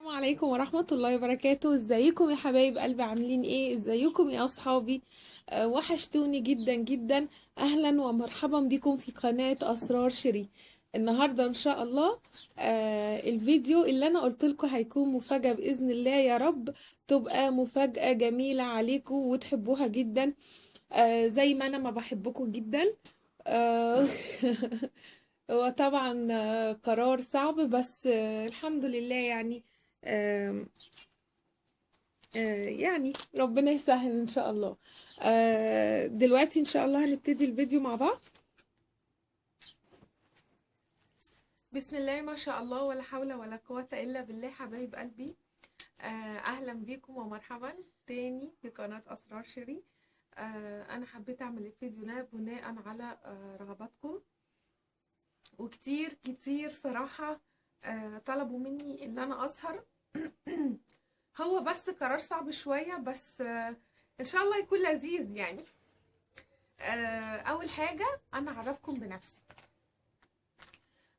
السلام عليكم ورحمة الله وبركاته. ازيكم يا حبايب قلبي؟ عاملين ايه؟ ازيكم يا اصحابي؟ وحشتوني جدا جدا. اهلا ومرحبا بكم في قناة اسرار شيري. النهاردة ان شاء الله الفيديو اللي انا قلت لكم هيكون مفاجأة باذن الله، يا رب تبقى مفاجأة جميلة عليكم وتحبوها جدا، زي ما انا ما بحبكم جدا. آه، هو طبعا قرار صعب، بس الحمد لله يعني. آم، يعني ربنا يسهل ان شاء الله. دلوقتي ان شاء الله هنبتدي الفيديو مع بعض. بسم الله ما شاء الله، ولا حول ولا قوة الا بالله. حبايب قلبي، اهلا بيكم ومرحبا تاني في قناة اسرار شيري. انا حبيت اعمل الفيديو ده بناء على رغباتكم، وكتير كتير صراحة طلبوا مني ان انا اسهر. هو بس قرار صعب شوية، بس ان شاء الله يكون لذيذ يعني. اول حاجة انا اعرفكم بنفسي.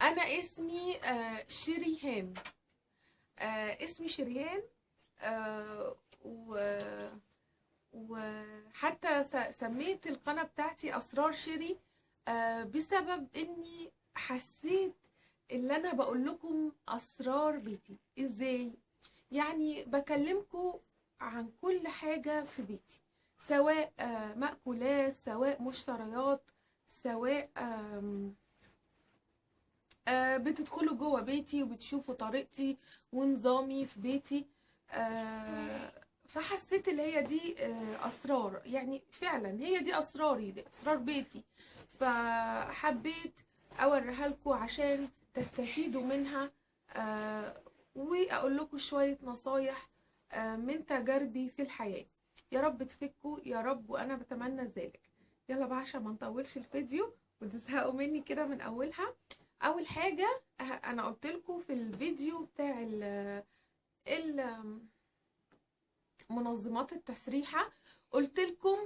انا اسمي شريهان. اسمي شريهان. آه، و وحتى سميت القناة بتاعتي اسرار شيري بسبب اني حسيت اللي انا بقول لكم اسرار بيتي ازاي. يعني بكلمكم عن كل حاجة في بيتي، سواء مأكولات، سواء مشتريات، سواء بتدخلوا جوه بيتي وبتشوفوا طريقتي ونظامي في بيتي. فحسيت اللي هي دي أسرار، يعني فعلا هي دي أسراري، دي أسرار بيتي. فحبيت أوريها لكم عشان تستفيدوا منها، وأقول لكم شوية نصايح من تجاربي في الحياة. يا رب تفكوا يا رب، وأنا بتمنى ذلك. يلا بقى عشان ما نطولش الفيديو وتزهقوا مني كده من أولها. اول حاجه انا قلت لكم في الفيديو بتاع منظمات التسريحه، قلت لكم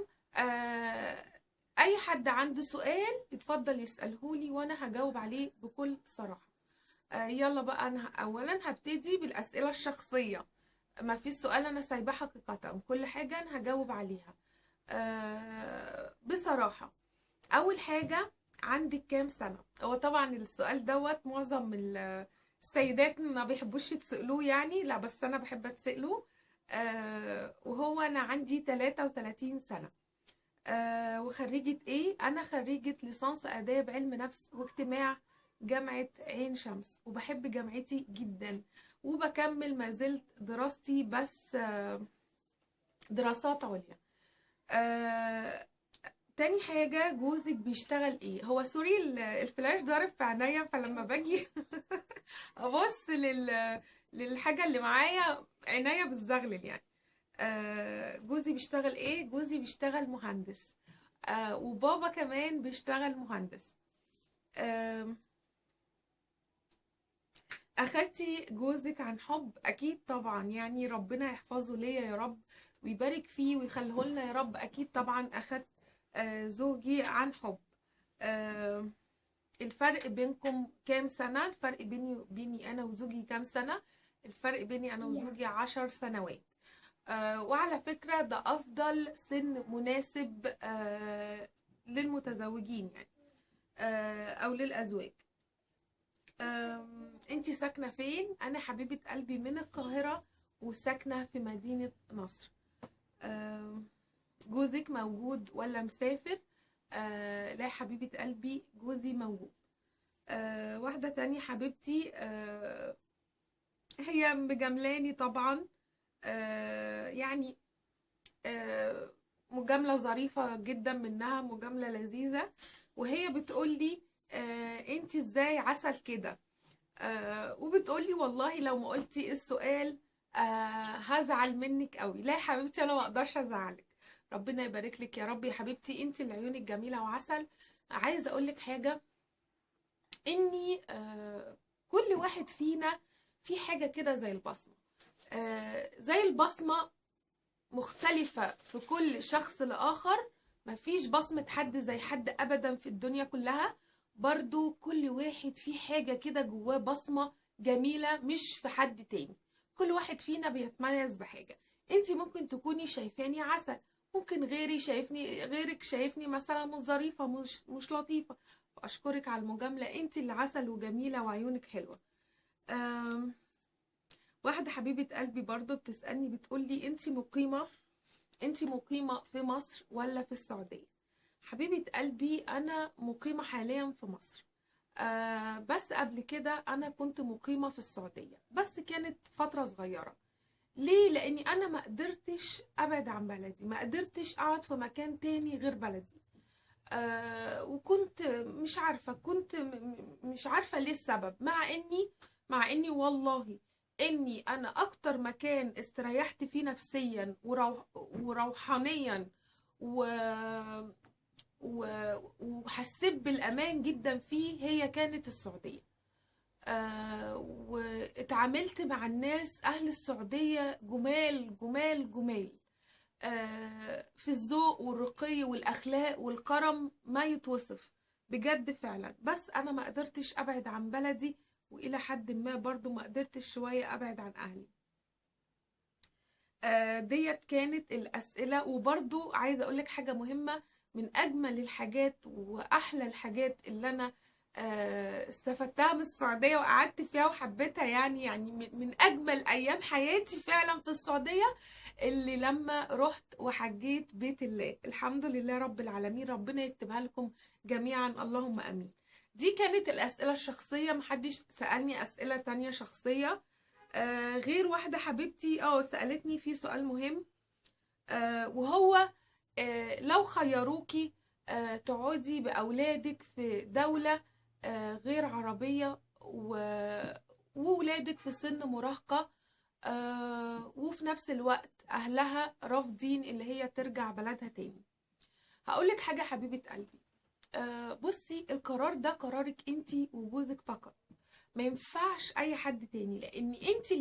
اي حد عنده سؤال يتفضل يساله لي وانا هجاوب عليه بكل صراحه. يلا بقى، انا اولا هبتدي بالاسئله الشخصيه. ما في سؤال انا سايباه حقيقه، كل حاجه انا هجاوب عليها بصراحه. اول حاجه، عندك كام سنه؟ هو طبعا السؤال دوت معظم السيدات ما بيحبوش يتسألوه يعني، لا بس انا بحب اتسأله. وهو انا عندي 33 سنه. وخريجه ايه؟ انا خريجه ليسانس اداب علم نفس واجتماع جامعه عين شمس، وبحب جامعتي جدا، وبكمل ما زلت دراستي، بس دراسات عليا. آه، تاني حاجة، جوزك بيشتغل ايه؟ هو سوري الفلاش ضارب في عينيا، فلما باجي ابص للحاجة اللي معايا عينيا بتزغلل يعني. جوزي بيشتغل ايه؟ جوزي بيشتغل مهندس. وبابا كمان بيشتغل مهندس. آه اخدتي جوزك عن حب؟ اكيد طبعا، يعني ربنا يحفظه ليا يا رب، ويبارك فيه ويخليه لنا يا رب. اكيد طبعا اخدت زوجي عن حب. آه الفرق بينكم كام سنة؟ الفرق بيني أنا وزوجي كام سنة؟ الفرق بيني أنا وزوجي 10 سنوات. وعلى فكرة ده أفضل سن مناسب للمتزوجين يعني، أو للأزواج. انتي ساكنة فين؟ أنا حبيبة قلبي من القاهرة، وساكنة في مدينة نصر. جوزك موجود ولا مسافر؟ لا حبيبة قلبي، جوزي موجود. واحدة تانية حبيبتي، هي مجاملاني طبعا، يعني مجاملة ظريفة جدا منها، مجاملة لذيذة. وهي بتقولي انتي ازاي عسل كده؟ وبتقولي والله لو ما قلتي السؤال هزعل منك قوي. لا يا حبيبتي، انا ما اقدرش ازعلك. ربنا يبارك لك يا رب يا حبيبتي، انتي اللي عيونك جميلة وعسل. عايزة اقولك حاجة، اني كل واحد فينا في حاجة كده زي البصمة. زي البصمة مختلفة في كل شخص لآخر، مفيش بصمة حد زي حد أبدا في الدنيا كلها. برضو كل واحد في حاجة كده جواه بصمة جميلة مش في حد تاني. كل واحد فينا بيتميز بحاجة. انت ممكن تكوني شايفاني عسل، ممكن غيرك شايفني مثلا مش ظريفة، مش لطيفة. اشكرك على المجاملة، انت اللي عسل وجميلة وعيونك حلوة. أم... واحدة حبيبة قلبي برضو بتسألني بتقولي انت مقيمة في مصر ولا في السعودية؟ حبيبة قلبي انا مقيمة حاليا في مصر. بس قبل كده انا كنت مقيمة في السعودية، بس كانت فترة صغيرة. ليه؟ لاني انا ما قدرتش ابعد عن بلدي، ما قدرتش اقعد في مكان تاني غير بلدي. وكنت مش عارفة، مش عارفة ليه السبب، مع اني والله اني انا اكتر مكان استريحت فيه نفسيا وروحانيا و... وحسيت بالامان جدا فيه هي كانت السعودية. واتعاملت مع الناس اهل السعودية جمال جمال جمال. في الذوق والرقي والاخلاق والكرم ما يتوصف بجد فعلا. بس انا ما قدرتش ابعد عن بلدي، والى حد ما برضو ما قدرتش شوية ابعد عن اهلي. ديت كانت الاسئلة. وبرضو عايزة اقولك حاجة مهمة، من اجمل الحاجات واحلى الحاجات اللي انا استفدتها من السعودية وقعدت فيها وحبيتها، يعني من اجمل ايام حياتي فعلا في السعودية، اللي لما رحت وحجيت بيت الله. الحمد لله رب العالمين، ربنا يكتبها لكم جميعا اللهم امين. دي كانت الاسئلة الشخصية، محدش سألني اسئلة تانية شخصية. غير واحدة حبيبتي سألتني في سؤال مهم، وهو لو خيروكي تقعدي بأولادك في دولة غير عربية وولادك في سن مراهقة، وفي نفس الوقت أهلها رافضين اللي هي ترجع بلدها تاني، هقولك حاجة حبيبة قلبي. بصي، القرار ده قرارك انتي وجوزك فقط، ما ينفعش اي حد تاني، لان انت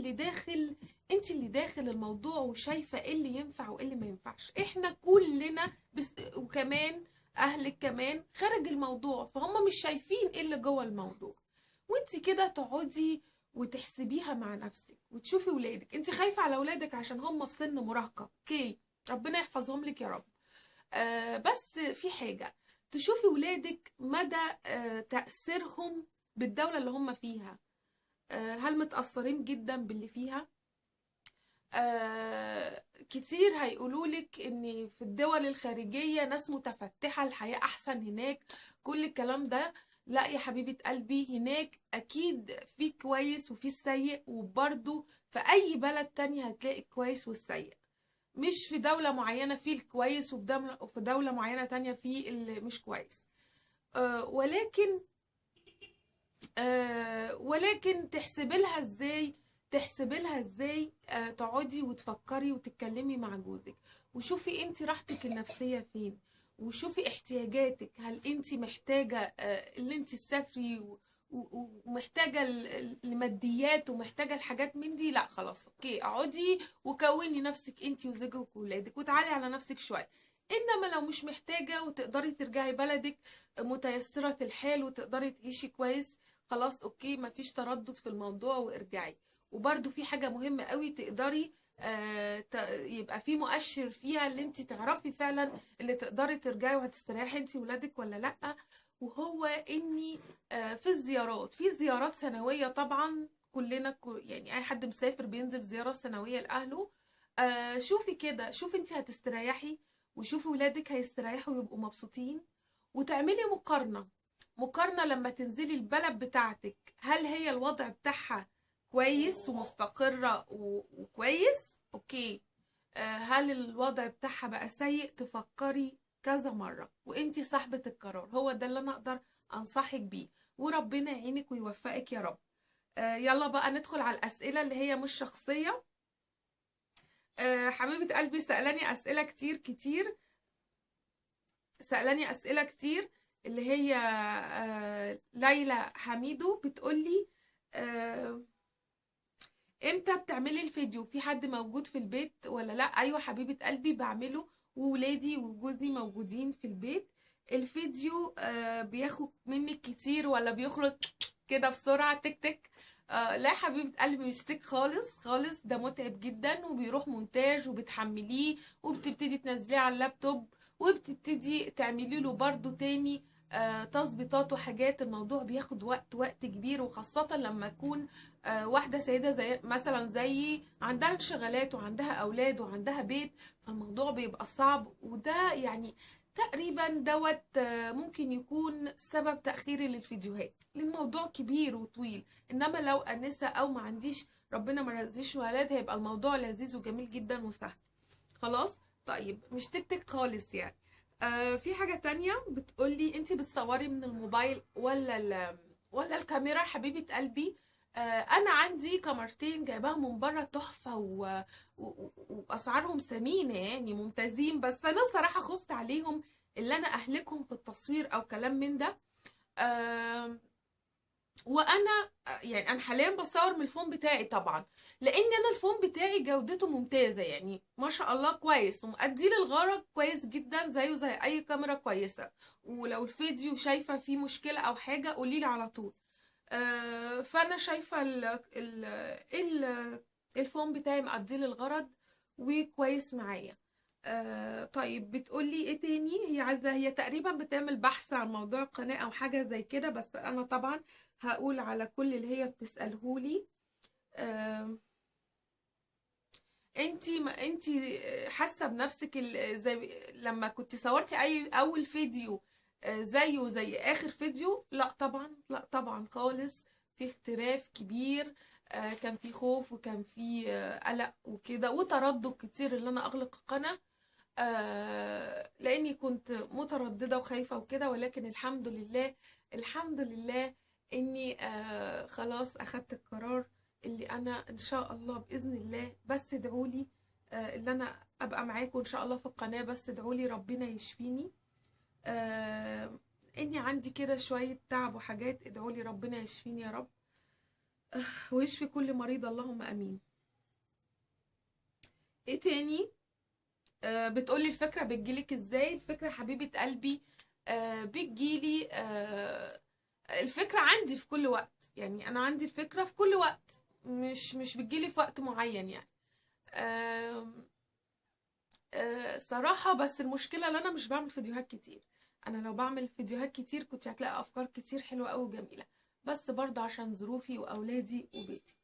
اللي داخل الموضوع وشايفه ايه اللي ينفع وايه اللي ما ينفعش. احنا كلنا وكمان اهلك كمان خارج الموضوع، فهم مش شايفين ايه اللي جوه الموضوع. وانت كده تقعدي وتحسبيها مع نفسك وتشوفي ولادك. انت خايفه على ولادك عشان هم في سن مراهقه، اوكي، ربنا يحفظهم لك يا رب. بس في حاجه، تشوفي ولادك مدى تأثيرهم بالدولة اللي هم فيها. هل متأثرين جدا باللي فيها؟ كتير هيقولولك ان في الدول الخارجية ناس متفتحة، الحياة احسن هناك، كل الكلام ده. لا يا حبيبة قلبي، هناك اكيد في كويس وفي السيء، وبرضو في اي بلد تاني هتلاقي الكويس والسيء. مش في دولة معينة فيه الكويس وفي دولة معينة تانية فيه اللي مش كويس. ولكن تحسبي لها ازاي. تقعدي وتفكري وتتكلمي مع جوزك وشوفي انت راحتك النفسية فين، وشوفي احتياجاتك. هل انت محتاجة اللي انت تسافري ومحتاجة الماديات ومحتاجة الحاجات من دي؟ لا خلاص اوكي، اقعدي وكوني نفسك انت وزوجك وولادك وتعالي على نفسك شوية. انما لو مش محتاجة وتقدري ترجعي بلدك متيسرة الحال وتقدري تعيشي كويس، خلاص اوكي، مفيش تردد في الموضوع وارجعي. وبرده في حاجة مهمة قوي تقدري يبقى في مؤشر فيها اللي انت تعرفي فعلا اللي تقدري ترجعي وهتستريحي انت ولادك ولا لا، وهو اني في زيارات سنوية طبعا. كلنا يعني اي حد مسافر بينزل زيارة سنوية لأهله. شوفي كده، شوفي انت هتستريحي وشوفي ولادك هيستريحوا ويبقوا مبسوطين، وتعملي مقارنة لما تنزلي البلد بتاعتك، هل هي الوضع بتاعها كويس ومستقرة وكويس؟ اوكي. هل الوضع بتاعها بقى سيء؟ تفكري كذا مرة وانتي صاحبة القرار. هو ده اللي انا اقدر انصحك بيه، وربنا يعينك ويوفقك يا رب. يلا بقى ندخل على الاسئلة اللي هي مش شخصية. حبيبة قلبي سألاني أسئلة كتير، اللي هي ليلى حميدو بتقولي امتى بتعملي الفيديو؟ في حد موجود في البيت ولا لا؟ ايوه حبيبة قلبي بعمله، وولادي وجوزي موجودين في البيت. الفيديو بياخد منك كتير ولا بيخلص كده بسرعة تك تك؟ لا يا حبيبة قلبي، مش تك خالص خالص، ده متعب جدا وبيروح مونتاج وبتحمليه وبتبتدي تنزليه على اللابتوب وبتبتدي تعملي له برضو تاني تظبيطات وحاجات. الموضوع بياخد وقت كبير، وخاصة لما يكون واحدة سيدة زي مثلا زيي عندها انشغالات وعندها أولاد وعندها بيت، فالموضوع بيبقى صعب. وده يعني تقريبا دوت ممكن يكون سبب تأخيري للفيديوهات، لأن الموضوع كبير وطويل. انما لو انسه او ما عنديش، ربنا ما رزقنيش ولاد، هيبقى الموضوع لذيذ وجميل جدا وسهل. خلاص. طيب مش تكتك خالص يعني. في حاجه تانية بتقولي انتي بتصوري من الموبايل ولا الكاميرا؟ حبيبه قلبي، انا عندي كاميرتين جايباهم من بره تحفه واسعارهم ثمينه يعني ممتازين، بس انا صراحه خفت عليهم اللي انا اهلكهم في التصوير او كلام من ده. آه وانا يعني انا حاليا بصور من الفون بتاعي طبعا، لان انا الفون بتاعي جودته ممتازه يعني ما شاء الله كويس ومؤدي للغرض كويس جدا زيه زي اي كاميرا كويسه. ولو الفيديو شايفه فيه مشكله او حاجه قوليلي على طول. فانا شايفه ال الفون بتاعي مؤدي للغرض وكويس معايا. طيب بتقولي ايه تاني؟ هي عايزه، هي تقريبا بتعمل بحث عن موضوع القناه او حاجه زي كده، بس انا طبعا هقول على كل اللي هي بتسالهولي. آه انتي ما انتي حاسه بنفسك زي لما كنت صورتي اي اول فيديو زيه زي اخر فيديو؟ لا طبعا، لا طبعا خالص، في اختلاف كبير. كان في خوف وكان في قلق وكده وتردد كتير اللي انا اغلق القناه، لاني كنت متردده وخايفه وكده. ولكن الحمد لله، الحمد لله اني خلاص اخدت القرار اللي انا ان شاء الله باذن الله. بس ادعولي اللي انا ابقى معاكم ان شاء الله في القناه، بس ادعولي ربنا يشفيني. اني عندي كده شويه تعب وحاجات، ادعولي ربنا يشفيني يا رب ويشفي كل مريض، اللهم امين. ايه تاني؟ بتقولي الفكرة بتجيلك ازاي؟ الفكرة حبيبة قلبي بتجيلي الفكرة عندي في كل وقت، يعني انا عندي الفكرة في كل وقت، مش بتجيلي في وقت معين يعني. آم، صراحة بس المشكلة ان انا مش بعمل فيديوهات كتير. انا لو بعمل فيديوهات كتير كنت هتلاقي افكار كتير حلوة قوي وجميلة، بس برضه عشان ظروفي واولادي وبيتي.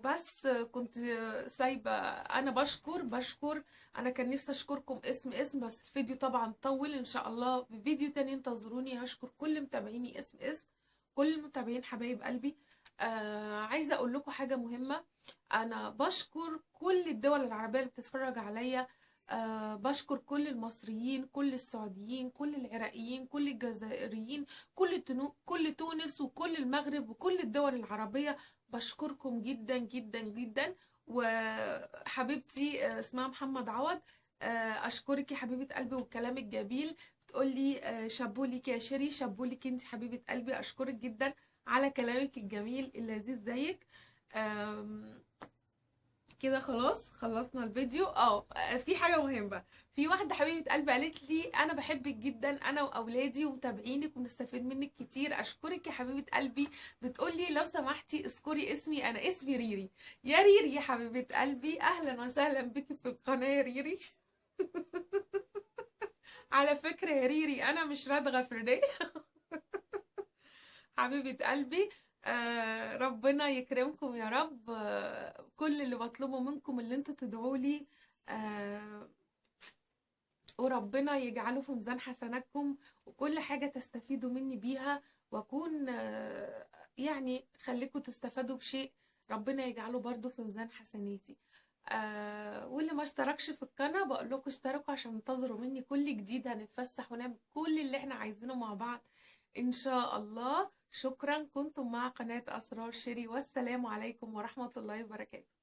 بس كنت سايبة. أنا بشكر. أنا كان نفسي أشكركم اسم بس الفيديو طبعا طول. إن شاء الله في فيديو تاني انتظروني. هشكر كل متابعيني اسم كل المتابعين حبايب قلبي. عايزة أقول لكم حاجة مهمة. أنا بشكر كل الدول العربية اللي بتتفرج عليا. بشكر كل المصريين، كل السعوديين، كل العراقيين، كل الجزائريين، كل تونس وكل المغرب وكل الدول العربية. بشكركم جدا جدا جدا. وحبيبتي اسمها محمد عوض، اشكرك يا حبيبه قلبي والكلام الجميل. بتقولي شابولك يا شيري، شابولك انت حبيبه قلبي، اشكرك جدا على كلامك الجميل اللذيذ زيك. كده خلاص خلصنا الفيديو. في حاجة مهمة. في واحدة حبيبة قلبي قالت لي انا بحبك جدا انا واولادي ومتابعينك وبنستفيد منك كتير. اشكرك يا حبيبة قلبي. بتقول لي لو سمحتي اذكري اسمي، انا اسمي ريري. يا ريري يا حبيبة قلبي، اهلا وسهلا بك في القناة يا ريري. على فكرة يا ريري انا مش رادغة فردية. حبيبة قلبي، ربنا يكرمكم يا رب. كل اللي بطلبه منكم اللي انتوا تدعوا لي، وربنا يجعله في ميزان حسناتكم، وكل حاجة تستفيدوا مني بيها، واكون يعني خليكم تستفادوا بشيء ربنا يجعله برضو في ميزان حسناتي. واللي ما اشتركش في القناة بقول لكم اشتركوا عشان تنتظروا مني كل جديد. هنتفسح ونعمل كل اللي احنا عايزينه مع بعض ان شاء الله. شكرا، كنتم مع قناة اسرار شيري، والسلام عليكم ورحمة الله وبركاته.